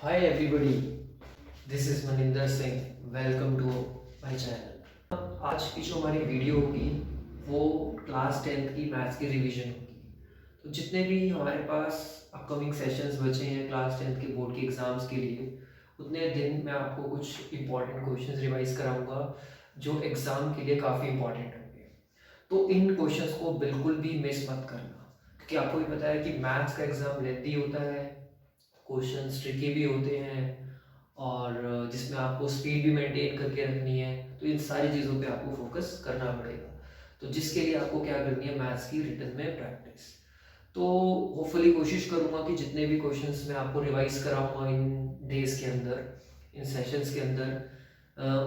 Hi everybody, this is Maninder Singh. Welcome to my channel. आज की जो हमारी वीडियो होगी वो क्लास 10th की मैथ्स की रिवीजन होगी। तो जितने भी हमारे पास अपकमिंग सेशंस बचे हैं क्लास 10th के बोर्ड के एग्ज़ाम्स के लिए, उतने दिन मैं आपको कुछ इंपॉर्टेंट क्वेश्चंस रिवाइज कराऊंगा जो एग्ज़ाम के लिए काफ़ी इंपॉर्टेंट होंगे। तो इन क्वेश्चंस को बिल्कुल भी मिस मत करना, क्योंकि आपको भी पता है कि मैथ्स का एग्ज़ाम लेंथी होता है, क्वेश्चंस ट्रिकी भी होते हैं और जिसमें आपको स्पीड भी मेंटेन करके रखनी है। तो इन सारी चीज़ों पे आपको फोकस करना पड़ेगा। तो जिसके लिए आपको क्या करनी है, मैथ्स की रिटन में प्रैक्टिस। तो होपफुली कोशिश करूँगा कि जितने भी क्वेश्चंस मैं आपको रिवाइज कराऊंगा इन डेज के अंदर, इन सेशंस के अंदर,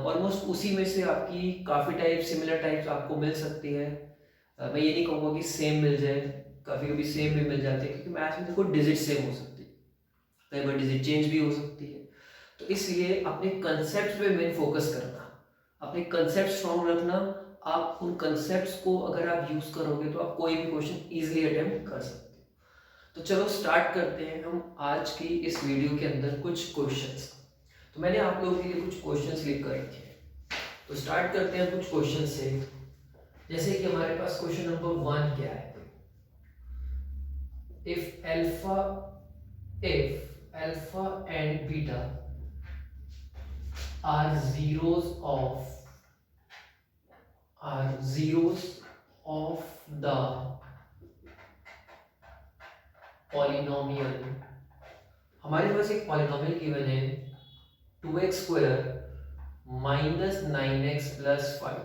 ऑलमोस्ट उसी में से आपकी काफ़ी टाइप सिमिलर टाइप्स आपको मिल सकती है। मैं ये नहीं कहूँगा कि सेम मिल जाए, कभी कभी सेम भी मिल जाते हैं, क्योंकि मैथ्स में देखो डिजिट सेम हो सकती है, कई बार डिजिट चेंज भी हो सकती है। तो इसलिए अपने कंसेप्ट पे मेन फोकस करना, अपने कंसेप्ट स्ट्रॉन्ग रखना। आप उन कंसेप्ट्स को अगर आप यूज करोगे तो आप कोई भी क्वेश्चन इजीली अटेम्प्ट कर सकते हो। तो चलो स्टार्ट करते हैं हम आज की इस वीडियो के अंदर कुछ क्वेश्चंस। तो मैंने आप लोगों के लिए कुछ क्वेश्चंस लिख कर रखे हैं। तो स्टार्ट करते हैं कुछ क्वेश्चन से। जैसे कि हमारे पास क्वेश्चन नंबर 1 क्या है, if alpha and beta are zeros of the polynomial। हमारे पास एक पॉलिनोमियल गिवन है 2x square minus 9x plus 5।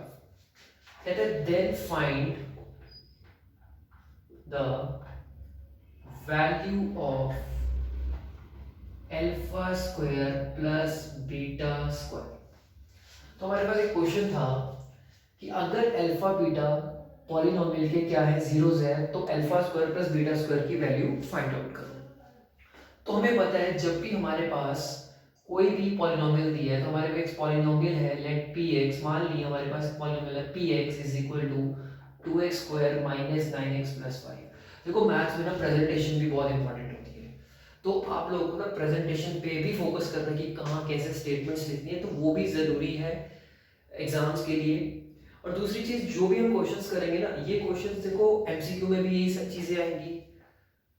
कहते हैं then find the value of alpha square plus beta square. तो हमारे पास एक क्वेश्चन था कि अगर अल्फा बीटा पॉलिनोमियल के क्या है, जीरोस है, तो alpha square plus beta square की वैल्यू फाइंड आउट करो। तो हमें पता है जब भी हमारे पास कोई भी पॉलिनोमियल दिया है, तो हमारे पास पॉलिनोमियल है लेट पी एक्स, मान ली हमारे पास पॉलिनोमियल है p x is equal to 2x square minus 9x plus 5। देखो मैथ्स में ना प्रेजेंटेशन भी बहुत इंपॉर्टेंट होती है, तो आप लोगों को ना प्रेजेंटेशन पे भी फोकस करना कि कहाँ कैसे स्टेटमेंट्स लिखनी है, तो वो भी ज़रूरी है एग्जाम्स के लिए। और दूसरी चीज़, जो भी हम क्वेश्चंस करेंगे ना, ये क्वेश्चंस देखो एमसीक्यू में भी यही सब चीज़ें आएंगी,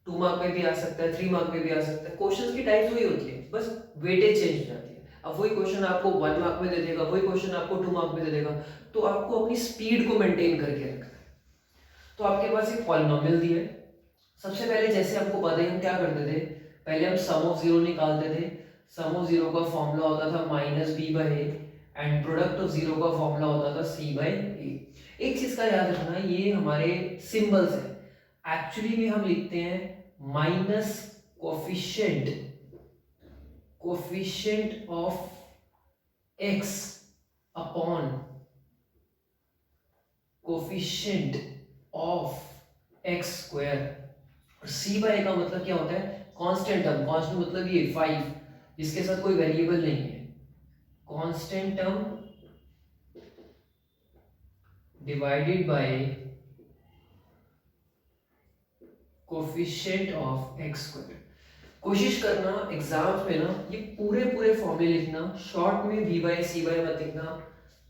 2 मार्क में भी आ सकता है, 3 मार्क में भी आ सकता है। क्वेश्चंस की टाइप्स वही होती है, बस वेटेज चेंज हो जाती है। अब वही क्वेश्चन आपको 1 मार्क में दे देगा, वही क्वेश्चन आपको 2 मार्क में दे देगा। तो आपको अपनी स्पीड को मेंटेन करके रखना है। तो आपके पास एक पॉलिनोमियल दिया है। सबसे पहले जैसे आपको पता है हम क्या करते थे, पहले हम सम ऑफ जीरो निकालते थे। सम ऑफ जीरो का फॉर्मूला होता था minus b by a, and product of zero का फॉर्मूला होता था सी बाई ए। एक चीज का याद रखना, ये हमारे सिंबल्स है, एक्चुअली में हम लिखते हैं minus coefficient coefficient of x upon coefficient of x square. और सी बाय का मतलब क्या होता है, कांस्टेंट टर्म। कांस्टेंट मतलब ये 5 जिसके साथ कोई वेरिएबल नहीं है, constant term divided by coefficient of x square. कोशिश करना एग्जाम्स में ना ये पूरे पूरे फॉर्मूले लिखना, शॉर्ट में v बाय सी बाय मत लिखना।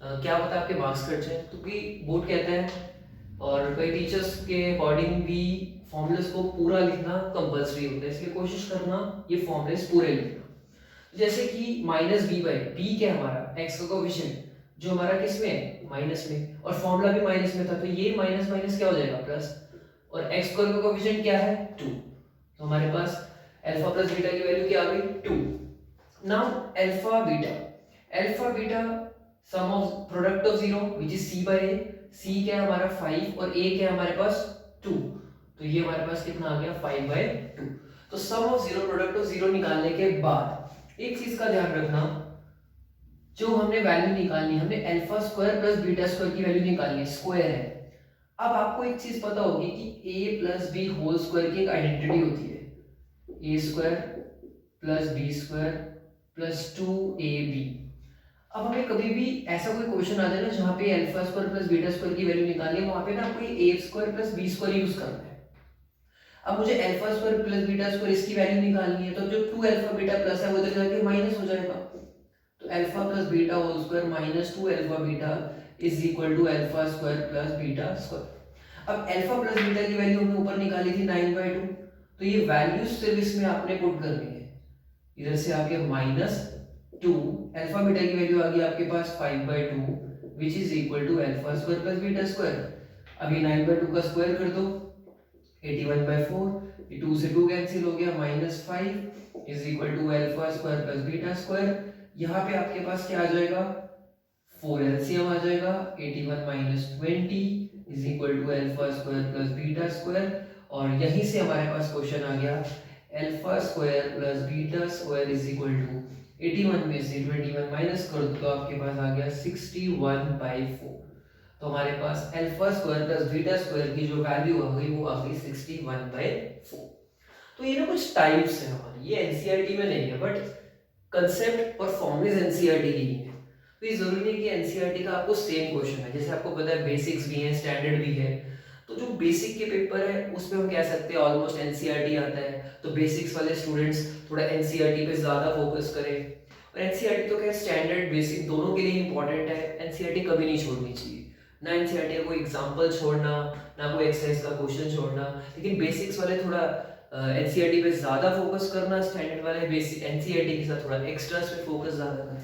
क्या पता आपके मार्क्स कट जाए, क्योंकि बोर्ड कहता है और कई टीचर्स के अकॉर्डिंग भी फॉर्मूलेस को पूरा लिखना कंपलसरी होता है, इसलिए कोशिश करना ये फॉर्मूलेस पूरे लिखना। जैसे कि माइनस बी बाई बी क्या है हमारा एक्स का कोएफिशिएंट, जो हमारा किस में है, माइनस में, और फॉर्मूला भी माइनस में था, तो ये माइनस माइनस क्या हो जाएगा प्लस, और एक्स स्क्वायर का कोएफिशिएंट क्या है 2। तो हमारे पास अल्फा प्लस बीटा की वैल्यू क्या आ गई 2। Now alpha beta sum of product of zero which is C by A. C क्या है हमारा 5 और ए क्या है हमारे पास 2, तो ये हमारे पास कितना आ गया 5 बाय 2। तो sum of zero product of zero निकालने के बाद एक चीज का ध्यान रखना, जो हमने वैल्यू निकालनी, हमने alpha square plus beta square की वैल्यू निकालनी है, स्क्वायर है। अब आपको एक चीज पता होगी कि a plus B whole square की एक आइडेंटिटी होती है, A square plus B square plus 2ab। अब हमें कभी भी ऐसा कोई क्वेश्चन आ जाए ना जहाँ पे alpha square plus beta square की वैल्यू निकालनी है, वहां पे ना आपको A square plus B square use करना है। अब मुझे alpha square plus beta square इसकी वैल्यू निकालनी है, तो जो 2 अल्फा बीटा प्लस है वो इधर जाके माइनस हो जाएगा, तो alpha plus beta whole square minus 2 alpha beta is equal to alpha square plus beta square. अब अल्फा प्लस बीटा की वैल्यू हमने ऊपर निकाली थी 9/2, तो ये वैल्यू सिर्फ इसमें आपने पुट करनी है, इधर से आके -2 अल्फा बीटा की वैल्यू आ गई आपके पास 5/2 which is equal to alpha square plus beta square. अभी 9/2 का स्क्वायर कर दो 81/4, ये 2 से 2 कैंसिल हो गया, -5 is equal to alpha square plus beta square. यहाँ पे आपके पास क्या आ जाएगा, 4 एलसीएम आ जाएगा, 81 - 20 is equal to alpha square plus beta square. और यहीं से हमारे पास क्वेश्चन आ गया alpha square plus beta square is equal to 81 में से 21 माइनस कर दो तो आपके पास आ गया 61/4। तो हमारे पास alpha square plus beta square की जो वैल्यू आ गई वो आ गई 61/4। तो ये ना कुछ टाइप्स है हमारी, ये एनसीईआरटी में नहीं है बट कंसेप्ट और फॉर्मुलेज एनसीईआरटी की है। तो ये जरूरी नहीं कि एनसीईआरटी का आपको सेम क्वेश्चन है, जैसे आपको पता है बेसिक्स भी है स्टैंडर्ड भी है, तो जो बेसिक के पेपर है उसमें हम कह सकते हैं ऑलमोस्ट एनसीईआरटी आता है, तो बेसिक्स वाले स्टूडेंट्स थोड़ा एनसीईआरटी पे ज्यादा फोकस करें। और एनसीईआरटी तो क्या स्टैंडर्ड बेसिक दोनों के लिए इंपॉर्टेंट है, एनसीईआरटी कभी नहीं छोड़नी चाहिए, ना एनसीईआरटी का कोई एग्जांपल छोड़ना ना कोई एक्सरसाइज का क्वेश्चन छोड़ना, लेकिन बेसिक्स वाले थोड़ा एनसीईआरटी पे ज्यादा फोकस करना, स्टैंडर्ड वाले बेसिक एनसीईआरटी के साथ थोड़ा एक्स्ट्रास पे फोकस ज्यादा करना।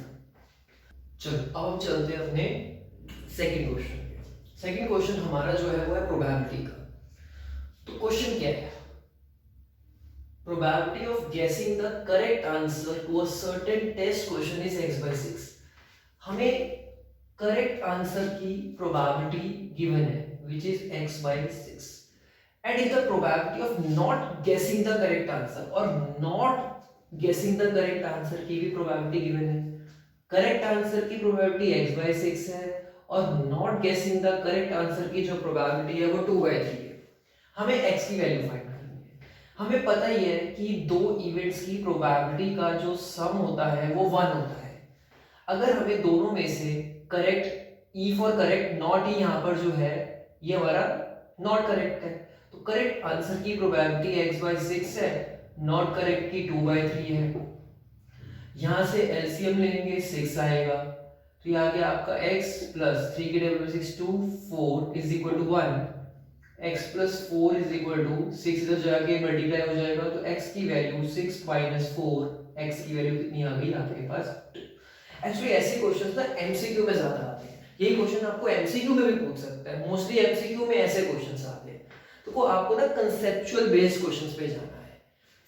चलो अब हम चलते हैं अपने सेकंड क्वेश्चन। सेकंड क्वेश्चन हमारा जो है वो है प्रोबेबिलिटी का। तो क्वेश्चन क्या है, probability of guessing the correct answer to a certain test question is x/6। हमें करेक्ट आंसर की प्रोबेबिलिटी गिवन है which is x/6 and if the probability of not guessing the correct answer और not guessing the correct answer की भी probability given है, correct answer की probability x/6 है और नॉट गेसिंग द करेक्ट आंसर की जो प्रोबेबिलिटी है वो 2/3 है। हमें x की वैल्यू फाइंड करनी है। हमें पता ही है कि दो इवेंट्स की प्रोबेबिलिटी का जो सम होता है वो 1 होता है। अगर हमें दोनों में से correct E for correct not E यहाँ पर जो है ये हमारा नॉट करेक्ट है, तो करेक्ट आंसर की प्रोबेबिलिटी x/6 है, नॉट करेक्ट की 2/3 है। यहां से एलसीएम लेंगे 6 आएगा, तो ये आ गया आपका x प्लस 3 के टेबल में 6 2 4 इज इक्वल टू 1, x प्लस 4 इज इक्वल टू 6 इधर जाके मल्टीप्लाई हो जाएगा, तो x की वैल्यू 6 माइनस 4, x की वैल्यू कितनी आ गई आपके पास 2। एक्चुअली ऐसे क्वेश्चंस ना एमसीक्यू में ज्यादा आते हैं, यही क्वेश्चन आपको एमसीक्यू में भी पूछ सकता है, मोस्टली एमसीक्यू में ऐसे क्वेश्चंस आते हैं। तो को आपको ना कंसेप्चुअल बेस्ड क्वेश्चंस पे जाना है।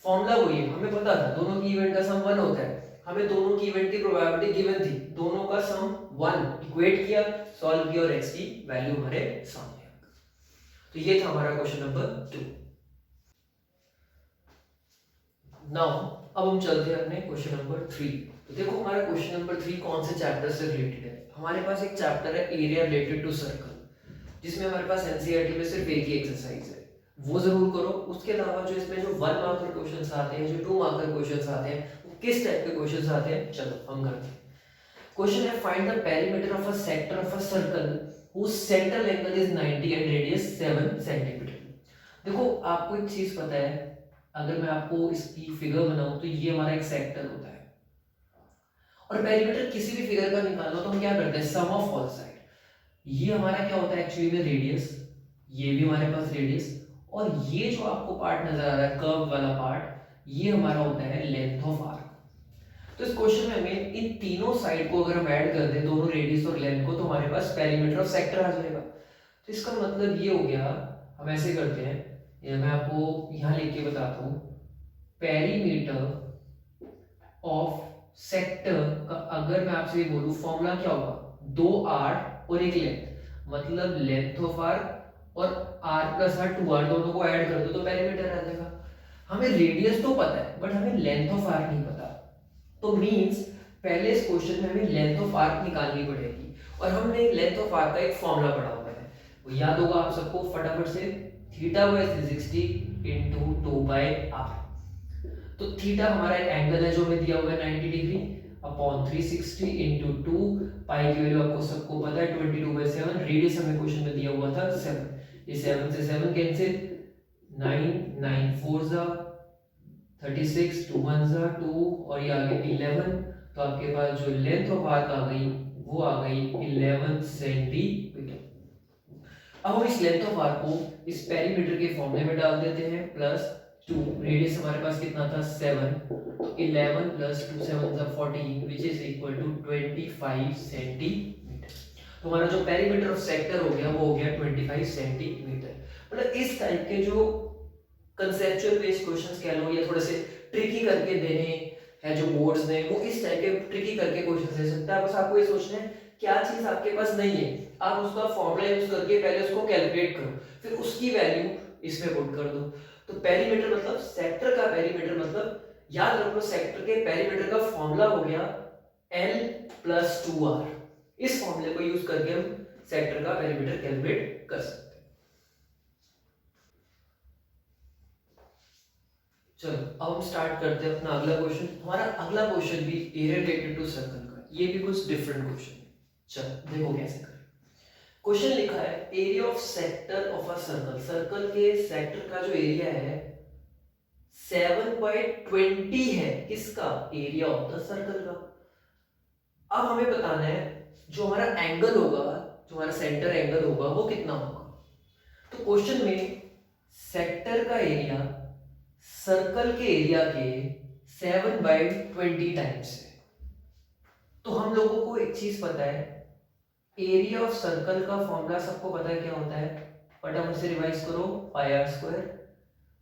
फॉर्मूला वही है, हमें पता था दोनों की इवेंट का सम 1 होता है, हमें दोनों की इवेंट की प्रोबेबिलिटी गिवन थी, दोनों का सम 1 इक्वेट किया, सॉल्व किया और x की वैल्यू हमारे सामने आ गई। तो ये था हमारा क्वेश्चन नंबर 2। नाउ अब हम चलते हैं अपने क्वेश्चन नंबर 3। तो देखो हमारा क्वेश्चन नंबर 3 कौन से चैप्टर से रिलेटेड है। हमारे पास एक चैप्टर है एरिया रिलेटेड टू सर्कल, जिसमें हमारे पास एनसीईआरटी में सिर्फ एक ही एक्सरसाइज है, वो जरूर करो। उसके अलावा जो इसमें जो 1 मार्कर क्वेश्चंस आते हैं, जो 2 मार्कर क्वेश्चंस आते हैं, वो किस टाइप के क्वेश्चंस आते हैं चलो हम करते हैं। क्वेश्चन है find the perimeter of a sector of a circle whose central angle is 90 and radius 7 centimetre. देखो आपको एक चीज पता है, अगर मैं आपको इसकी फिगर बनाऊं तो ये हमारा एक सेक्टर होता है, और पेरीमीटर किसी भी फिगर का निकालना तो हम क्या करते हैं सम ऑफ ऑल साइड। ये हमारा क्या होता है एक्चुअली में रेडियस, ये भी हमारे पास रेडियस, और ये जो आपको पार्ट नजर आ रहा है कर्व वाला पार्ट, ये हमारा होता है लेंथ ऑफ आर्क। तो इस क्वेश्चन में हमें इन तीनों साइड को अगर हम ऐड कर दें, दोनों रेडियस और लेंथ को, तो हमारे पास पेरीमीटर ऑफ सेक्टर आ जाएगा। तो इसका मतलब ये हो गया, हम ऐसे करते हैं, ये मैं आपको यहाँ लिख के बताता हूँ, पेरीमीटर ऑफ सेक्टर का अगर मैं आपसे ये बोलूँ फॉर्मूला क्या होगा, 2 आर्क और एक लेंथ, मतलब लेंथ ऑफ आर्क और आर प्लस आर 2 आर दोनों को ऐड कर दो तो पेरीमीटर आ जाएगा। हमें रेडियस तो पता है बट हमें लेंथ ऑफ आर्क नहीं पता, तो मींस पहले इस क्वेश्चन में हमें लेंथ ऑफ आर्क निकालनी पड़ेगी, और हमने लेंथ ऑफ आर्क का एक फॉर्मूला पढ़ा हुआ है, वो याद होगा आप सबको फटाफट से, θ/360 × 2/r। तो थीटा हमारा एक एंगल है जो हमें दिया हुआ है 90 डिग्री अपॉन 360 × 2, पाई की वैल्यू आपको सबको पता है 22/7, रेडियस हमें क्वेश्चन में दिया हुआ था 7, ये 7 से 7 कैंसिल, 9 9 4 जा 36, 2 1 जा 2 और ये आ गया 11। तो आपके पास जो लेंथ ऑफ आर्क आ गई वो आ गई 11 सेंटीमीटर। अब हम इस लेंथ ऑफ आर्क को इस पेरीमीटर के फॉर्मूले में डाल देते हैं, प्लस 2, रेडियस हमारे पास कितना था 7, तो 11 प्लस 2 7 जा 14 which is equal to 25 centimeter. तो हमारा जो पेरीमीटर ऑफ सेक्टर हो गया वो हो गया 25 सेंटीमीटर। मतलब इस टाइप के जो कंसेप्चुअल बेस्ड क्वेश्चंस कह लो या थोड़े से ट्रिकी करके देने हैं जो बोर्ड्स ने, वो इस टाइप के ट्रिकी करके क्वेश्चंस दे सकता है। बस आपको ये सोचना है क्या चीज आपके पास नहीं है, आप उसका फॉर्मूला यूज करके पहले उसको कैलकुलेट करो, फिर उसकी वैल्यू इसमें पुट कर दो। तो पेरीमीटर मतलब सेक्टर का पेरीमीटर, मतलब याद रखो सेक्टर के पेरीमीटर का फॉर्मूला हो गया L प्लस 2R। इस फॉर्मूले को यूज करके हम सेक्टर का पेरीमीटर कैलकुलेट कर सकते हैं। चलो अब हम स्टार्ट करते हैं अपना अगला क्वेश्चन। हमारा अगला क्वेश्चन भी एरिया रिलेटेड टू सर्कल का, ये भी कुछ डिफरेंट क्वेश्चन है। चलो देखो कैसे करें। क्वेश्चन लिखा है area of sector of a circle, circle के सेक्टर का जो एरिया है 7/20 है, किसका, एरिया ऑफ द सर्कल का। अब हमें बताना है जो हमारा एंगल होगा, जो हमारा सेंटर एंगल होगा वो कितना होगा। तो क्वेश्चन में सेक्टर का एरिया सर्कल के एरिया के 7/20 टाइम्स है। तो हम लोगों को एक चीज पता है, एरिया ऑफ सर्कल का फॉर्मूला सबको पता है क्या होता है, फटाफट से रिवाइज करो, पाई आर स्क्वायर।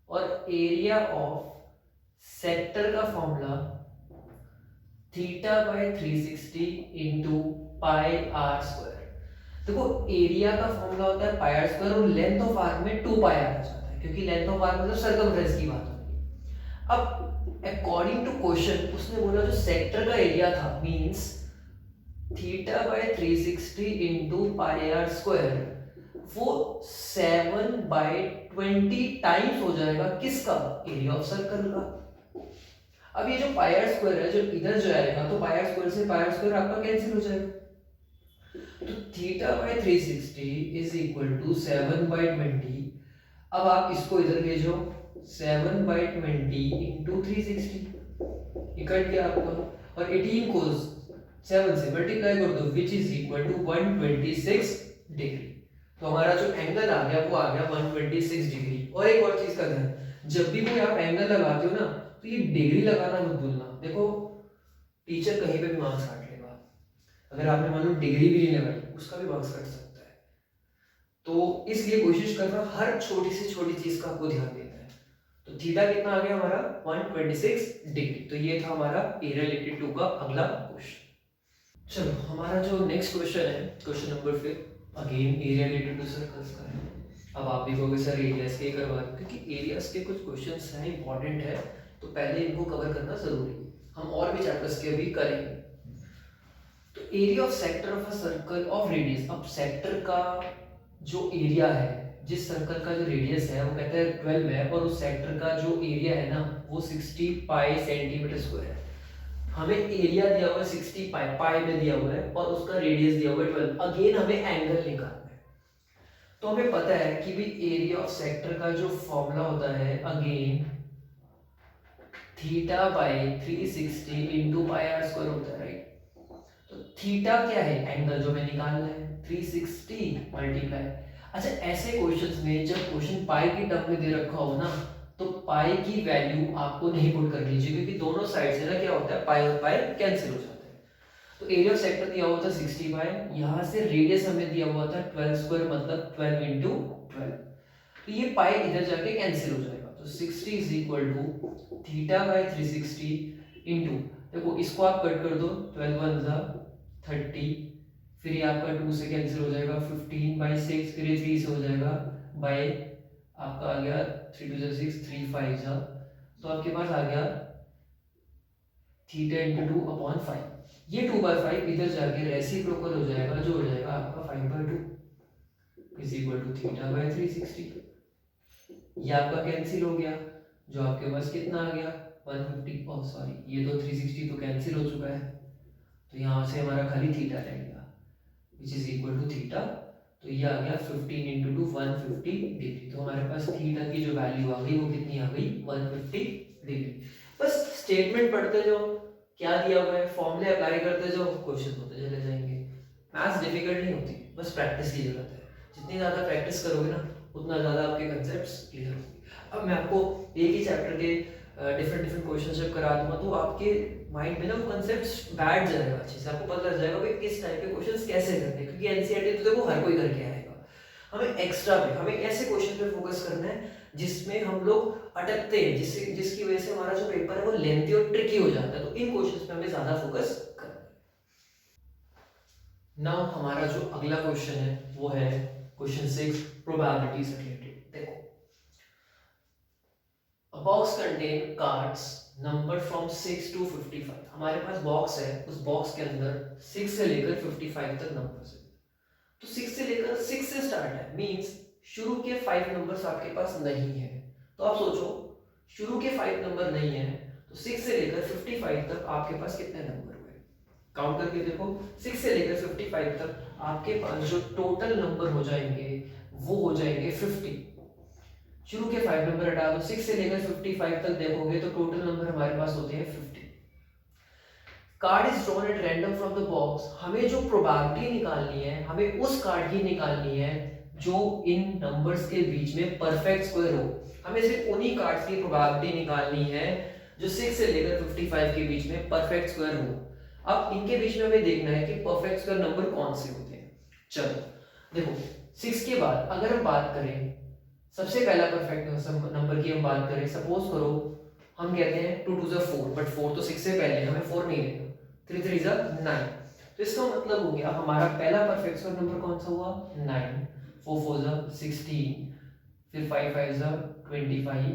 और एरिया ऑफ सेक्टर का formula θ/360 into pi r square. देखो एरिया का फॉर्मूला होता है पाई आर स्क्वायर और लेंथ ऑफ आर्क में 2 पाई आर आ जाता है, क्योंकि लेंथ ऑफ आर्क मतलब सर्कमफ्रेंस की बात होती है। अब अकॉर्डिंग टू क्वेश्चन उसने बोला जो सेक्टर का एरिया था means θ/360 into pi r square, वो 7/20 टाइम्स हो जाएगा किसका, एरिया ऑफ सर्कल का। अब ये जो पाई आर स्क्वायर है जो इधर जाएगा तो पाई आर स्क्वायर से पाई आर स्क्वायर आपका कैंसिल हो जाएगा। तो θ/360 इज इक्वल टू 7/20। अब आप इसको इधर भेजो 7/20 इंटू 360, कट गया आपका, और 18 को 7 से मल्टीप्लाई कर दो which is equal to 126 degree. तो हमारा जो एंगल आ गया वो आ गया 126 डिग्री। और एक और चीज का ध्यान, जब भी कोई आप एंगल लगाते हो ना तो ये डिग्री लगाना मत भूलना। देखो टीचर कहीं पे भी मार्क्स काट लेगा, अगर आपने मान लो डिग्री भी नहीं लगाई उसका भी मार्क्स कट सकता है। तो इसलिए कोशिश करना हर छोटी से छोटी चीज का आपको ध्यान देना है। तो थीटा कितना आ गया हमारा 126 डिग्री। तो ये था हमारा एरिया रिलेटेड टू का अगला क्वेश्चन। चलो हमारा जो नेक्स्ट क्वेश्चन है, question number 5, again area related to circles का है। अब आप भी कहोगे सर एरियाज के करवा दो, क्योंकि एरियाज के कुछ क्वेश्चंस हैं इंपॉर्टेंट है, तो पहले इनको कवर करना जरूरी है। हम और भी चैप्टर्स के भी करेंगे। तो area of sector of a circle of radius, अब सेक्टर का जो एरिया है, जिस सर्कल का जो रेडियस है वो कहते हैं 12 है, और उस सेक्टर का जो एरिया है ना वो 60 पाई सेंटीमीटर स्क्वायर है। हमें एरिया दिया हुआ है 60 पाई, पाई में दिया हुआ है, और उसका रेडियस दिया हुआ है 12। अगेन हमें एंगल निकालना है। तो हमें पता है कि भी एरिया ऑफ सेक्टर का जो फॉर्मूला होता है again θ/360 into pi r square होता है, राइट। तो थीटा क्या है, एंगल जो हमें निकालना है, 360 मल्टीप्लाई। अच्छा ऐसे क्वेश्चंस में जब क्वेश्चन पाई की टर्म में दे रखा हो ना तो पाई की वैल्यू आपको नहीं पुट करनी चाहिए, क्योंकि दोनों साइड से ना क्या होता है पाई और पाई कैंसिल हो जाता है। तो एरिया ऑफ सेक्टर दिया हुआ था 60 पाई, यहाँ से रेडियस हमें दिया हुआ था 12 स्क्वायर मतलब 12 इंटू 12। तो ये पाई इधर जाके कैंसिल हो जाएगा। तो 60 इज इक्वल टू θ/360 इंटू, देखो इसको आप कट कर दो, 12 1 जा 30, फिर ये आपका 2 से कैंसिल हो जाएगा, 15/6, फिर ये 3 से हो जाएगा, बाय आपका आ गया 3 2 जा 6, 3 5 जा, तो आपके पास आ गया थीटा इंटू 2/5। ये 2/5 इधर जाके रेसिप्रोकल हो जाएगा, जो हो जाएगा आपका 5/2 इज इक्वल टू θ/360। ये आपका कैंसिल हो गया, जो आपके पास कितना आ गया 150, ओह सॉरी ये तो 360 तो कैंसिल हो चुका है, तो यहाँ से हमारा खाली थीटा रहेगा which is equal to theta तो ये आ गया 15 इंटू 2 150 डिग्री। तो हमारे पास थीटा की जो वैल्यू आ गई वो कितनी आ गई 150 डिग्री। बस स्टेटमेंट पढ़ते जाओ, क्या दिया हुआ है फॉर्मूले अप्लाई करते जाओ, क्वेश्चन होते चले जाएंगे। मैथ्स डिफिकल्ट नहीं होती, बस प्रैक्टिस की जरूरत है। जितनी ज़्यादा प्रैक्टिस करोगे ना उतना ज़्यादा आपके कंसेप्ट्स क्लियर होंगे। अब मैं आपको एक ही चैप्टर के डिफरेंट डिफरेंट क्वेश्चन जब करा दूंगा तो आपके माइंड में ना वो कंसेप्ट्स बैठ जाएगा, अच्छे से आपको पता लग जाएगा भाई किस टाइप के क्वेश्चंस कैसे करने, क्योंकि एनसीईआरटी तो देखो हर कोई करके आएगा। हमें एक्स्ट्रा पे हमें ऐसे क्वेश्चन पे फोकस करना है जिसमें हम लोग अटकते हैं, जिसकी वजह से हमारा जो पेपर है वो लेंथी और ट्रिकी हो जाता है। तो इन क्वेश्चंस पे हमें ज्यादा फोकस करना है। नाउ हमारा जो अगला क्वेश्चन है वो है क्वेश्चन 6 प्रोबेबिलिटी से रिलेटेड। देखो, A box contain cards number from 6 to 55। हमारे पास बॉक्स है, उस बॉक्स के अंदर 6 से लेकर 55 तक नंबर्स है। तो 6 से लेकर 6 से स्टार्ट है, मींस शुरू के 5 नंबर्स आपके पास नहीं है। तो आप सोचो शुरू के 5 नंबर नहीं है तो 6 से लेकर 55 तक आपके पास कितने नंबर हुए? काउंट करके देखो, 6 से लेकर 55 तक आपके पास जो टोटल नंबर हो जाएंगे वो हो जाएंगे 50। शुरू के 5 नंबर हटा दो, 6 से लेकर 55 तक देखोगे तो टोटल नंबर हमारे पास होते हैं 50। Card is drawn at random from the box. हमें जो प्रोबेबिलिटी निकालनी है, हमें उस कार्ड की निकालनी है जो इन नंबर्स के बीच में परफेक्ट स्क्वायर हो। हमें सिर्फ उन्हीं कार्ड्स की प्रोबेबिलिटी निकालनी है जो 6 से लेकर 55 के बीच में परफेक्ट स्क्वायर हो। अब इनके बीच में हमें देखना है कि परफेक्ट स्क्वायर नंबर कौन से होते हैं। चलो देखो, 6 के बाद अगर हम बात करें सबसे पहला परफेक्ट नंबर की हम बात करें, सपोज करो हम कहते हैं 2 2 4, बट 4 तो 6 से पहले, हमें 4 नहीं लेना, 3 3 9। तो इसका मतलब हो गया हमारा पहला परफेक्ट स्क्वायर नंबर कौन सा हुआ 9, 4 4 16, फिर 5 5 25,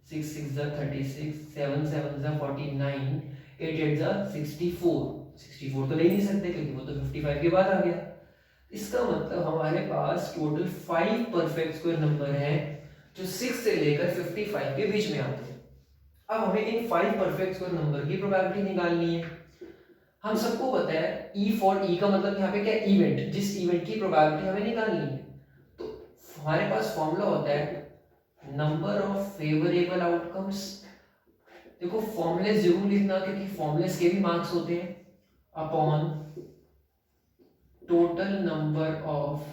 6 6 36, 7 7 49, 8 8 64। 64 तो ले नहीं सकते क्योंकि वो तो 55 के बाद आ गया। इसका मतलब हमारे पास टोटल 5 परफेक्ट स्क्वायर नंबर हैं जो 6 से लेकर 55 के बीच में आते हैं। अब हमें इन 5 परफेक्ट स्क्वायर नंबर की प्रोबेबिलिटी निकालनी है। हम सबको पता है ई फॉर ई का मतलब यहाँ पे क्या है, इवेंट, जिस इवेंट की प्रोबेबिलिटी हमें निकालनी है। तो हमारे पास फॉर्मूला होता है नंबर ऑफ फेवरेबल आउटकम्स। देखो फॉर्मूले जरूर लिखना क्योंकि फॉर्मूलेस के भी मार्क्स होते हैं, upon total number of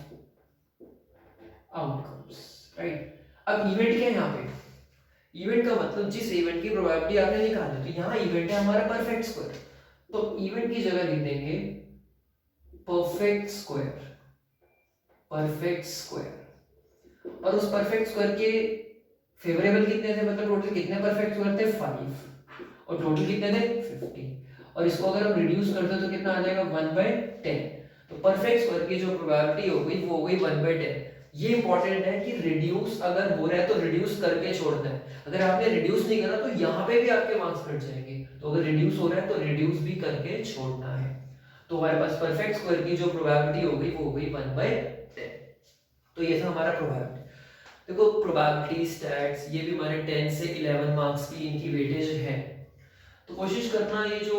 outcomes, right. अब इवेंट क्या है यहाँ पे, इवेंट का मतलब जिस इवेंट की प्रोबेबिलिटी आपने निकाली, तो यहाँ इवेंट है हमारा परफेक्ट स्क्वायर, तो इवेंट की जगह लिख देंगे परफेक्ट स्क्वायर, परफेक्ट स्क्वायर। और उस परफेक्ट स्क्वायर के फेवरेबल कितने थे, मतलब टोटल कितने परफेक्ट स्क्वायर थे 5, और टोटल कितने थे 50। और इसको अगर हम रिड्यूस करते तो कितना आ जाएगा 1/10। तो परफेक्ट स्क्वायर की जो प्रोबेबिलिटी हो गई वो हो गई 1/10। ये इंपॉर्टेंट है कि रिड्यूस अगर हो रहा है तो रिड्यूस करके छोड़ना है। अगर आपने रिड्यूस नहीं करा तो यहाँ पे भी आपके मार्क्स कट जाएंगे। तो अगर रिड्यूस हो रहा है तो रिड्यूस भी करके छोड़ना है। तो हमारे पास परफेक्ट स्क्वायर की जो प्रोबेबिलिटी हो गई वो हो गई 1/10। तो ये था हमारा प्रोबेबिलिटी। देखो प्रोबेबिलिटी स्टैट्स ये भी हमारे 10 से 11 मार्क्स की इनकी वेटेज है। तो कोशिश करना ये जो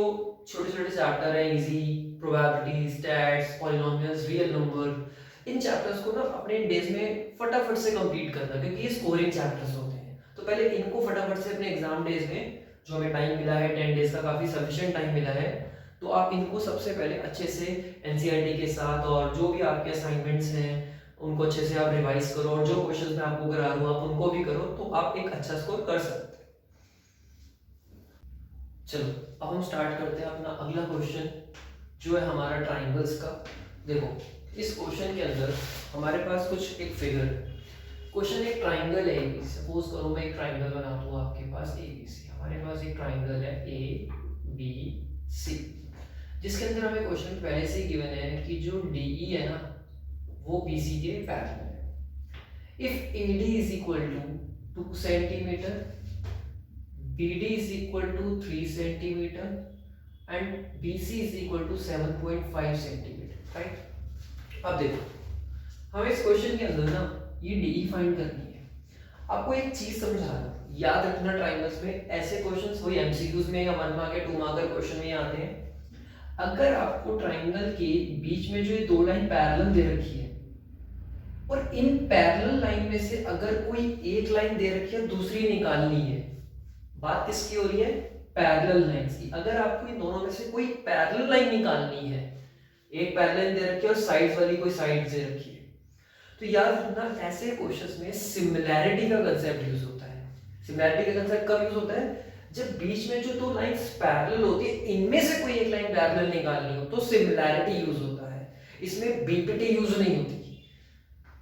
छोटे छोटे चैप्टर है, easy, probability, stats, polynomials, real number, इन चैप्टर्स को ना अपने डेज में फटाफट से कंप्लीट करना क्योंकि ये स्कोरिंग चैप्टर्स होते हैं। तो पहले इनको फटाफट से अपने एग्जाम डेज में, जो हमें टाइम मिला है 10 डेज का काफ़ी सफिशिएंट टाइम मिला है, तो आप इनको सबसे पहले अच्छे से एनसीईआरटी के साथ और जो भी आपके असाइनमेंट्स हैं उनको अच्छे से आप रिवाइज करो, और जो क्वेश्चंस मैं आपको करा रहा हूँ आप उनको भी करो, तो आप एक अच्छा स्कोर कर सकते हैं। चलो अब हम स्टार्ट करते हैं अपना अगला क्वेश्चन जो है हमारा ट्राइंगल्स का। देखो इस क्वेश्चन के अंदर हमारे पास कुछ एक फिगर, क्वेश्चन एक ट्राइंगल है ABC। सपोज करो मैं एक ट्राइंगल बनाता हूँ आपके पास ABC, हमारे पास एक ट्राइंगल है ABC, जिसके अंदर हमें क्वेश्चन पहले से गिवन है कि जो DE है ना वो BC के पैरेलल है। If AD is equal to 2 centimeter, BD is equal to 3 centimeter and BC is equal to 7.5 centimeter, right? अब देखो हमें इस क्वेश्चन के अंदर ना ये DE फाइंड करनी है। आपको एक चीज समझा रहा हूँ, याद रखना ट्राइंगल्स में ऐसे क्वेश्चंस वही MCQs में या 1 मार्क या 2 मार्क क्वेश्चन में आते हैं। अगर आपको ट्राइंगल के बीच में जो ये दो लाइन पैरेलल दे रखी है और इन पैरेलल लाइन में से अगर कोई एक लाइन दे रखी है दूसरी निकालनी है, बात किसकी हो रही है? पैरेलल लाइंस की। अगर आपको इन दोनों में से कोई पैरेलल लाइन निकालनी है, एक पैरेलल दे रखी है और साइड्स वाली कोई साइड दे रखी है, तो याद रखना ऐसे क्वेश्चंस में सिमिलैरिटी का कंसेप्ट यूज होता है। सिमिलैरिटी का कंसेप्ट कब यूज होता है? जब बीच में जो दो लाइंस पैरेलल होती है, इनमें से कोई एक लाइन पैरेलल निकालनी हो तो सिमिलैरिटी यूज होता है। इसमें बीपीटी यूज नहीं होती,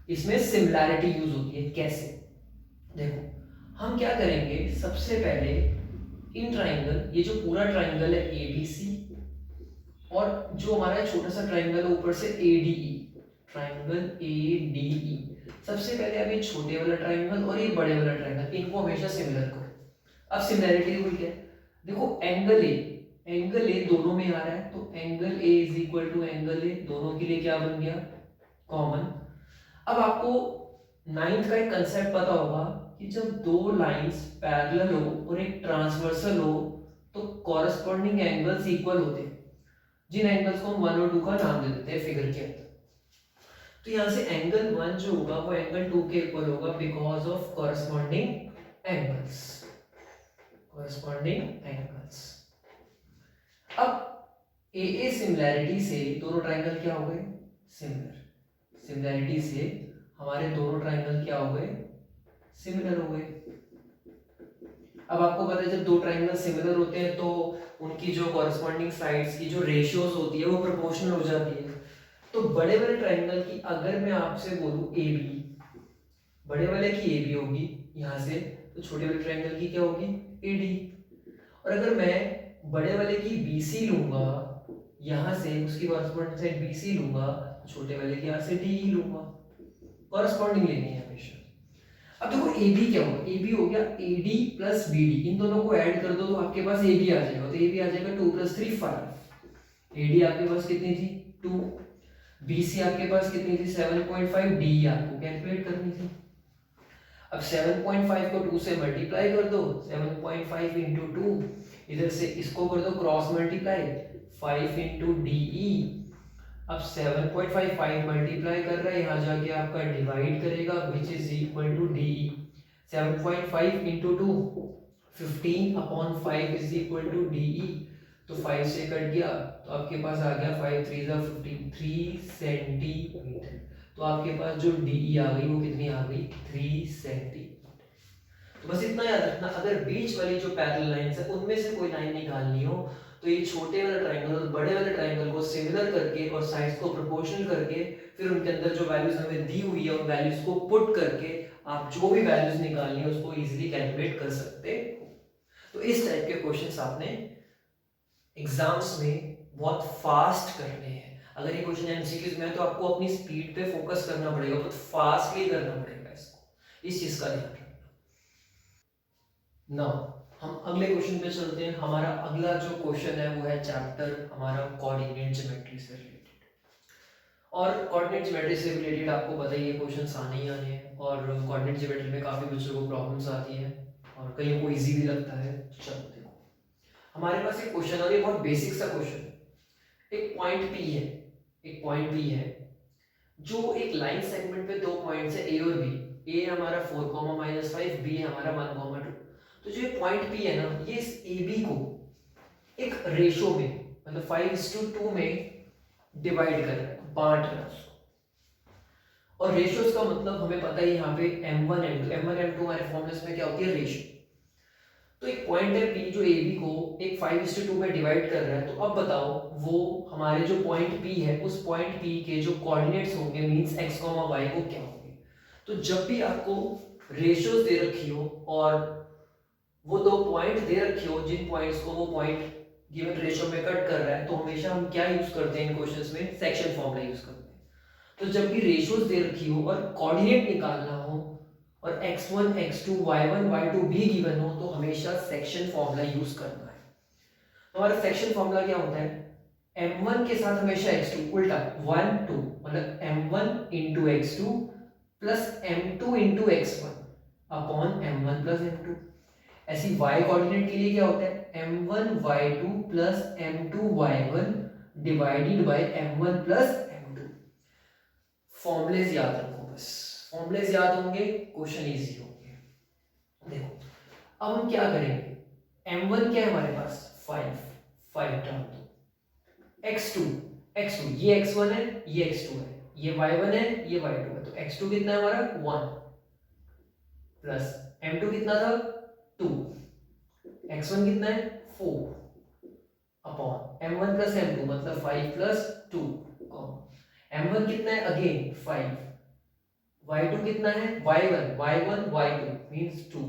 इसमें सिमिलैरिटी यूज होती है। कैसे? देखो, हम क्या करेंगे, सबसे पहले इन ट्राइंगल, ये जो पूरा ट्राइंगल है एबीसी, और जो हमारा छोटा सा ट्राइंगल है ऊपर से एडीई, ट्राइंगल एडीई, सबसे पहले अब ये छोटे वाला ट्राइंगल और ये बड़े वाला ट्राइंगल, इनको हमेशा सिमिलर करो। अब सिमिलैरिटी हुई क्या? देखो, एंगल ए दोनों में आ रहा है, तो angle A is equal to angle A, दोनों के लिए क्या बन गया? कॉमन। अब आपको नाइन्थ का एक कंसेप्ट पता होगा कि जब दो लाइंस पैरेलल हो और एक ट्रांसवर्सल हो तो कॉरस्पॉन्डिंग एंगल्स इक्वल होते हैं, जिन एंगल्स को हम 1 और 2 का नाम दे देते हैं फिगर के अंदर। तो यहां से एंगल 1 जो होगा वो एंगल 2 के इक्वल होगा बिकॉज ऑफ कॉरस्पॉन्डिंग एंगल्स। अब ए सिमिलैरिटी से दोनों ट्राइंगल क्या हो गए? सिमिलर। सिमिलैरिटी से हमारे दोनों ट्राइंगल क्या हो गए? सिमिलर हो गए। अब आपको पता है जब दो ट्राइंगल सिमिलर होते हैं तो उनकी जो कॉरस्पॉन्डिंग साइड्स की जो रेशियोज होती है वो प्रोपोर्शनल हो जाती है। तो बड़े वाले ट्राइंगल की अगर मैं आपसे बोलूं ए बी, बड़े वाले की ए बी होगी यहां से, तो छोटे वाले ट्राइंगल की क्या होगी? A D. और अगर मैं बड़े वाले की बी सी लूंगा यहां से, उसकी कॉरस्पॉन्डिंग साइड बी सी लूंगा, तो छोटे वाले की यहां से डी ही लूंगा। कॉरस्पॉन्डिंग लेनी है हमेशा। अब देखो ए बी क्या होगा? ए बी हो गया A D plus B D, इन दोनों को ऐड कर दो तो आपके पास ए बी आ जाएगा। तो ए बी आ जाएगा 2 + 3 5। ए डी आपके पास कितनी थी? 2। बी सी आपके पास कितनी थी? 7.5। डी आपको कैलकुलेट करनी थी। अब 7.5 को 2 से मल्टीप्लाई कर दो, 7.5 इंटू 2, इधर से इसको कर दो cross multiply, 5 into D E. अब 7.5 5 मल्टीप्लाई कर रहा है, यहाँ जाके आपका डिवाइड करेगा which is equal to D E. 7.5 into 2 15/5 is equal to D E. तो 5 से कट गया तो आपके पास आ गया 5 3 जा 15, 3 सेंटीमीटर। तो आपके पास जो डी ई आ गई वो कितनी आ गई? 3 सेंटीमीटर। तो बस इतना याद रखना, अगर बीच वाली जो पैरेलल लाइंस है उनमें से कोई लाइन निकालनी हो तो ये छोटे वाले ट्रायंगल और बड़े वाले ट्रायंगल को सिमिलर करके और साइड्स को प्रोपोर्शनल करके फिर उनके अंदर जो वैल्यूज हमें दी हुई है उन वैल्यूज को पुट करके आप जो भी वैल्यूज निकालनी है उसको इजीली कैलकुलेट कर सकते हो। तो इस टाइप के क्वेश्चंस आपने एग्जाम्स में बहुत फास्ट करने हैं। अगर ये क्वेश्चन एमसीक्यूज में है तो आपको अपनी स्पीड पे फोकस करना पड़ेगा, बहुत फास्टली करना पड़ेगा इसको, इस चीज का ध्यान रखना। नाउ हम अगले क्वेश्चन पे चलते हैं। हमारा अगला जो क्वेश्चन है वो है चैप्टर हमारा कोऑर्डिनेट ज्योमेट्री से रिलेटेड। और कोऑर्डिनेट ज्योमेट्री से रिलेटेड आपको पता ही है क्वेश्चंस आने ही आने हैं, और कोऑर्डिनेट ज्योमेट्री में काफ़ी बच्चों को प्रॉब्लम्स आती हैं और कईयों को इजी भी लगता है। चलो देखो, हमारे पास एक क्वेश्चन और ये बहुत बेसिक सा क्वेश्चन है। एक पॉइंट पी है, एक पॉइंट पी है जो एक लाइन सेगमेंट पे दो पॉइंट्स है ए और बी। ए हमारा 4, -5, बी हमारा 1, 2। तो जो ये पॉइंट पी है ना, ये इस ए बी को एक रेशो में मतलब 5:2 में डिवाइड कर रहा है, बांट रहा है उसको। और रेशियोज का मतलब हमें पता है यहाँ पे m1 m2 हमारे फॉर्मूले में क्या होती है? रेशियो। तो एक पॉइंट है P जो AB को एक 5:2 में डिवाइड कर रहा है। तो अब बताओ वो हमारे जो पॉइंट P है उस पॉइंट P के जो कोऑर्डिनेट्स होंगे मींस x, y वो क्या होंगे? तो जब भी आपको रेशियोज दे रखी हो और वो दो पॉइंट दे रखी हो जिन पॉइंट्स को वो पॉइंट गिवन रेशियो में कट कर रहा है, तो हमेशा हम क्या यूज करते हैं इन क्वेश्चंस में? सेक्शन फॉर्मूला यूज करते हैं। तो जब भी रेशियोज दे रखी हो और कोऑर्डिनेट निकालना हो और x1 x2 y1 y2 भी गिवन हो तो हमेशा सेक्शन फॉर्मूला यूज करना है। तो हमारा सेक्शन फॉर्मूला क्या होता है? m1 के साथ हमेशा x2 उल्टा 1 2 मतलब m1 into x2 plus m2 into x1 upon m1 plus m2। ऐसी y कोऑर्डिनेट के लिए क्या होता है? m1 y2 plus m2 y1 divided by m1 plus m2। Formulas याद रखो फॉर्मूलेस याद होंगे, क्वेश्चन इजी होंगे। देखो अब हम क्या करेंगे, m1 क्या है हमारे पास 5 टर्म, x2 ये x1 है, ये x2 है, ये y1 है, ये y2 है, तो x2 कितना है हमारा 1 प्लस m2 कितना था 2, x1 कितना है 4 अपॉन m1 प्लस m2 मतलब 5 प्लस 2, m1 कितना है अगेन 5, y2 कितना है y1 y2 means 2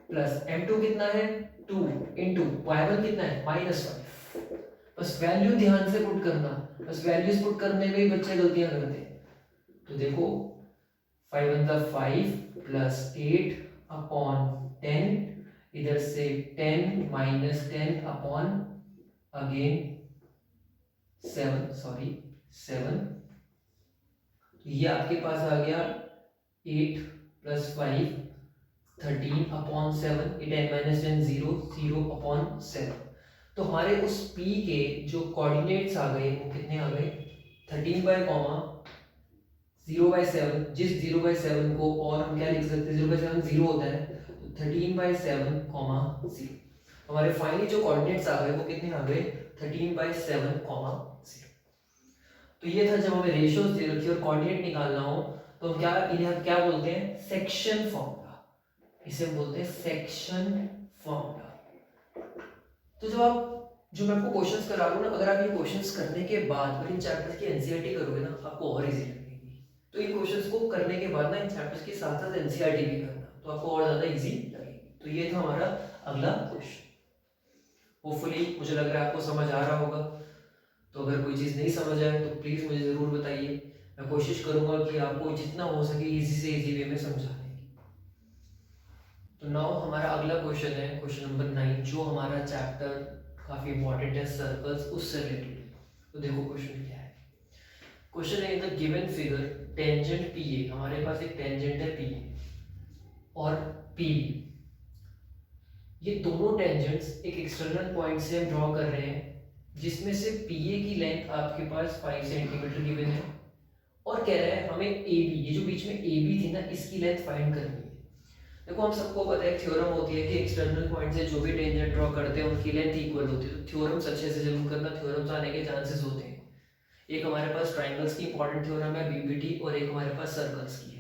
plus m2 कितना है 2 इनटू y1 कितना है -5। बस वैल्यू ध्यान से पुट करना, बस वैल्यूज पुट करने में ही बच्चे गलतियां करते हैं। तो देखो 5 मतलब 5 प्लस 8 अपॉन 10, इधर से 10 माइनस 10 अपॉन अगेन 7, ये आपके पास आ गया 8 प्लस 5 13 अपॉन 7, 10 माइनस 10 0 अपॉन 7। तो हमारे उस p के जो कोऑर्डिनेट्स आ गए वो कितने आ गए 13 बाय कॉमा 0/7, जिस 0/7 को और हम क्या लिख सकते हैं 0/7 0 होता है, तो 13/7 कॉमा 0। हमारे फाइनली जो कोऑर्डिनेट्स आ गए वो कितने आ गए 13/7 कॉमा 0। तो ये था जब हमें रेशियोज दे रखी और कोऑर्डिनेट निकालना हो तो हम क्या इन्हें क्या बोलते हैं सेक्शन फॉर्मूला, इसे हम बोलते हैं सेक्शन फॉर्मूला। तो जो मैं आपको क्वेश्चंस करा रहा हूं ना, अगर आप ये क्वेश्चंस करने के बाद और इन चैप्टर्स की एनसीईआरटी करोगे ना आपको और इजी लगेगी। तो इन क्वेश्चंस को करने के बाद ना इन चैप्टर्स के साथ साथ एनसीईआरटी भी करना, तो आपको और ज्यादा इजी लगेगी। तो ये था हमारा अगला क्वेश्चन। होपफुली मुझे लग रहा है आपको समझ आ रहा होगा। तो अगर कोई चीज़ नहीं समझ आए तो प्लीज़ मुझे ज़रूर बताइए, मैं कोशिश करूंगा कि आपको जितना हो सके इजी से इजी वे में समझाने की। तो नाउ हमारा अगला क्वेश्चन है क्वेश्चन नंबर 9, जो हमारा चैप्टर काफ़ी इंपॉर्टेंट है सर्कल्स, उससे रिलेटेड है। तो देखो क्वेश्चन क्या है। क्वेश्चन है in the given figure tangent P A, हमारे पास एक टेंजेंट है पी ए और पी बी, ये दोनों टेंजेंट्स एक एक्सटर्नल पॉइंट से हम ड्रॉ कर रहे हैं जिसमें से PA की लेंथ आपके पास 5 सेंटीमीटर गिवन है और कह रहा है हमें AB, ये जो बीच में AB थी ना इसकी लेंथ फाइंड करनी है। देखो हम सबको पता है थ्योरम होती है कि एक्सटर्नल पॉइंट से जो भी टेंजेंट ड्रॉ करते हैं उनकी लेंथ इक्वल होती है। तो थ्योरम्स अच्छे से जरूर करना, थ्योरम्स आने के चांसेस होते हैं। एक हमारे पास ट्राइंगल्स की इंपॉर्टेंट थ्योरम है BBT और एक हमारे पास सर्कल्स की है।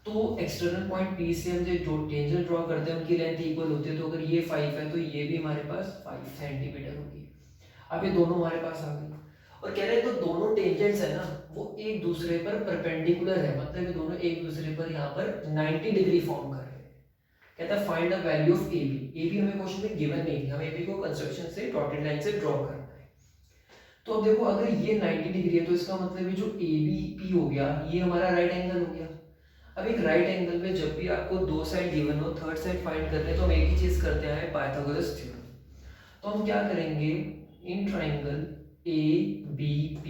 तो एक्सटर्नल पॉइंट P से हम जो टेंजेंट ड्रॉ करते हैं उनकी लेंथ इक्वल होती है। तो अगर ये 5 है तो ये भी हमारे पास 5 सेंटीमीटर होगी। अब ये दोनों हमारे पास आ गई और कह रहे हैं तो दोनों टेंजेंट्स है ना वो एक दूसरे पर परपेंडिकुलर है, मतलब ये दोनों एक दूसरे पर यहाँ पर 90 डिग्री फॉर्म कर रहे हैं। कहता है find the value of AB हमें क्वेश्चन में गिवन नहीं है, हमें AB को कंस्ट्रक्शन से डॉटेड लाइन से ड्रॉ करना है। तो अब देखो अगर ये 90 डिग्री है तो इसका मतलब ये जो ABP हो गया ये हमारा राइट एंगल हो गया। अब एक राइट एंगल में जब भी आपको दो साइड गिवन हो, थर्ड साइड फाइंड करते हैं तो हम एक ही चीज करते हैं पाइथागोरस थ्योरम। तो हम क्या करेंगे इन ट्राइंगल ABP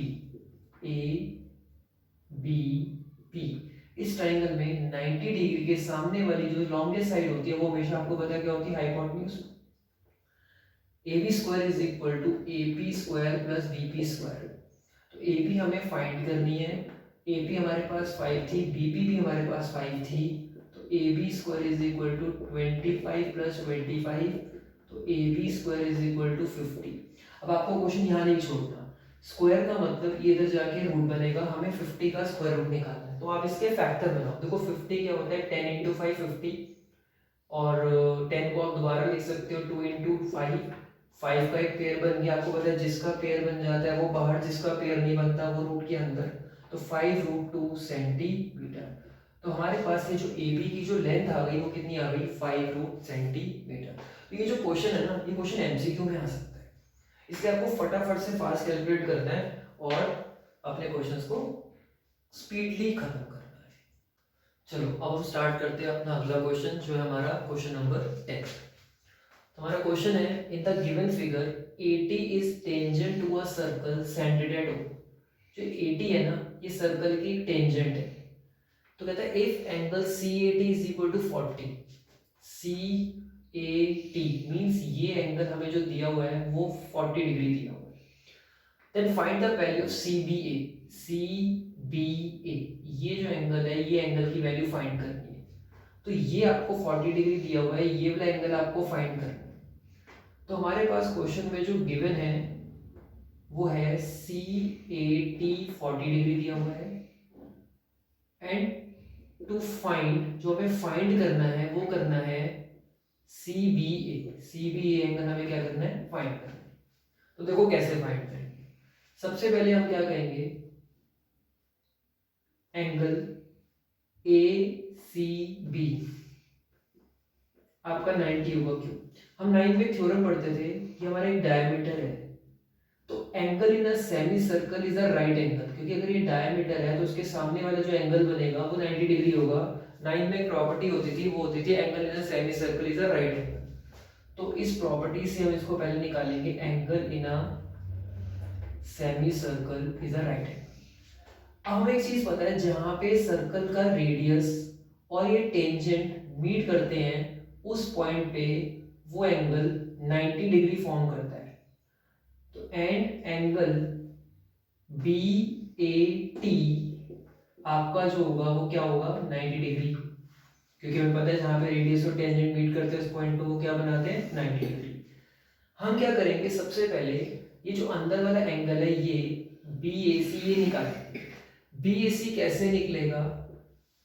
इस ट्राइंगल में 90 डिग्री के सामने वाली जो लॉन्गेस्ट साइड होती है वो हमेशा आपको पता है क्या होती है hypotenuse. AB square is equal to AP square plus BP square. तो AB हमें फाइंड करनी है, AP हमारे पास 5 थी, BP भी हमारे पास 5 थी, तो AB square is equal to 25 plus 25, तो AB square is equal to 50। अब आपको क्वेश्चन यहाँ नहीं छोड़ना, स्क्वायर का मतलब ये इधर जाके रूट बनेगा, हमें 50 का स्क्वायर रूट निकालना है। तो आप इसके फैक्टर बनाओ। देखो 50 क्या होता है 10 इंटू 5 50, और 10 को आप दोबारा लिख सकते हो 2 इंटू 5, 5 का एक पेयर बन गया। आपको पता है जिसका पेयर बन जाता है वो बाहर, जिसका पेयर नहीं बनता वो रूट के अंदर। तो 5√2 सेंटीमीटर। तो हमारे पास ये जो AB की जो लेंथ आ गई वो कितनी आ गई 5 सेंटीमीटर। तो ये जो क्वेश्चन है ना ये क्वेश्चन MCQ में आ सकता है, इसलिए आपको फटाफट से फास्ट कैलकुलेट करना है और अपने क्वेश्चंस को स्पीडली खत्म करना है। चलो अब हम स्टार्ट करते हैं अपना अगला क्वेश्चन जो है हमारा क्वेश्चन नंबर 10। हमारा क्वेश्चन है in the given figure AT is tangent to a circle centered at O। जो AT है ना ये सर्कल की टेंजेंट है। तो कहता है if angle CAT is equal to 40, CAT means ये एंगल हमें जो दिया हुआ है वो 40 डिग्री दिया हुआ है। Then find the value of CBA। B A, ये जो एंगल है ये एंगल की वैल्यू फाइंड करनी है। तो ये आपको 40 डिग्री दिया हुआ है, ये वाला एंगल आपको फाइंड करना है। तो हमारे पास क्वेश्चन में जो गिवन है वो है सी ए टी 40 डिग्री दिया हुआ है, एंड टू फाइंड, जो हमें फाइंड करना है वो करना है C B A. C B A angle हमें क्या करना है, फाइंड करना है। तो देखो कैसे फाइंड करेंगे। सबसे पहले हम क्या करेंगे, एंगल ए सी बी आपका 90 होगा। क्यों, हम 9th में थ्योरम पढ़ते थे कि हमारा एक डायमीटर है, तो angle in a semi circle is a right angle, क्योंकि अगर ये डायमीटर है तो उसके सामने वाला जो एंगल बनेगा वो 90 डिग्री होगा। 9th में एक प्रॉपर्टी होती थी, वो होती थी angle in a semi circle is a right angle. तो इस प्रॉपर्टी से हम इसको पहले निकालेंगे, angle in a semi circle is a right angle. अब हमें एक चीज पता है, जहां पे सर्कल का रेडियस और ये टेंजेंट मीट करते हैं उस पॉइंट पे वो एंगल 90 डिग्री फॉर्म करता है। तो and angle B A T आपका जो होगा वो क्या होगा, 90 डिग्री, क्योंकि हमें पता है जहां पे रेडियस और टेंजेंट मीट करते हैं उस पॉइंट पे वो क्या बनाते हैं, 90 डिग्री। हम क्या करेंगे, सबसे पहले ये जो अंदर वाला एंगल है ये बी ए सी, ये निकालेंगे। बी ए सी कैसे निकलेगा,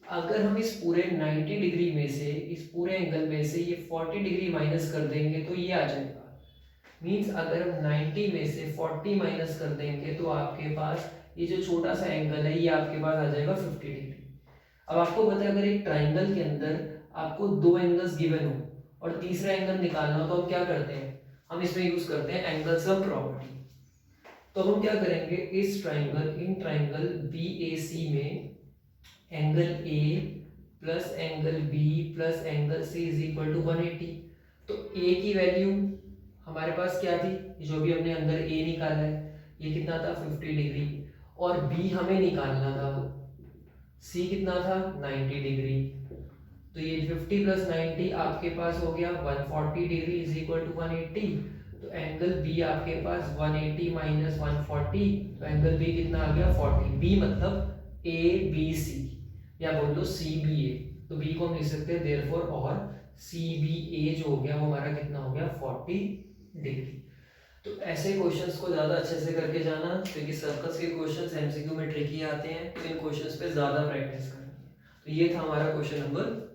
अगर हम इस पूरे 90 डिग्री में से, इस पूरे एंगल में से ये 40 डिग्री माइनस कर देंगे तो ये आ जाएगा। मींस अगर हम 90 में से 40 माइनस कर देंगे तो आपके पास ये जो छोटा सा एंगल है ये आपके पास आ जाएगा 50 डिग्री। अब आपको पता है, अगर एक ट्राइंगल के अंदर आपको दो एंगल्स गिवन हो और तीसरा एंगल निकालना हो तो हम क्या करते हैं, हम इसमें यूज करते हैं एंगल सम प्रॉपर्टी। तो हम क्या करेंगे, इस triangle, in triangle B A C में angle A plus angle B plus angle C is equal to 180। तो ए की वैल्यू हमारे पास क्या थी, जो भी हमने अंदर ए निकाला है ये कितना था 50 डिग्री, और बी हमें निकालना था, सी कितना था 90 डिग्री। तो ये 50 प्लस 90 आपके पास हो गया 140 डिग्री इज इक्वल टू 180। तो एंगल बी आपके पास 180 माइनस 140, तो एंगल बी कितना आ गया 40। बी मतलब ए बी सी, या बोल लो सी बी ए। तो बी को हम लिख सकते हैं देयरफॉर, और सी बी ए जो हो गया वो हमारा कितना हो गया 40 डिग्री। तो ऐसे क्वेश्चंस को ज़्यादा अच्छे से करके जाना, क्योंकि सर्कल्स के क्वेश्चंस एमसीक्यू में ट्रिकी आते हैं, तो इन क्वेश्चंस पे ज़्यादा प्रैक्टिस करनी है। तो ये था हमारा क्वेश्चन नंबर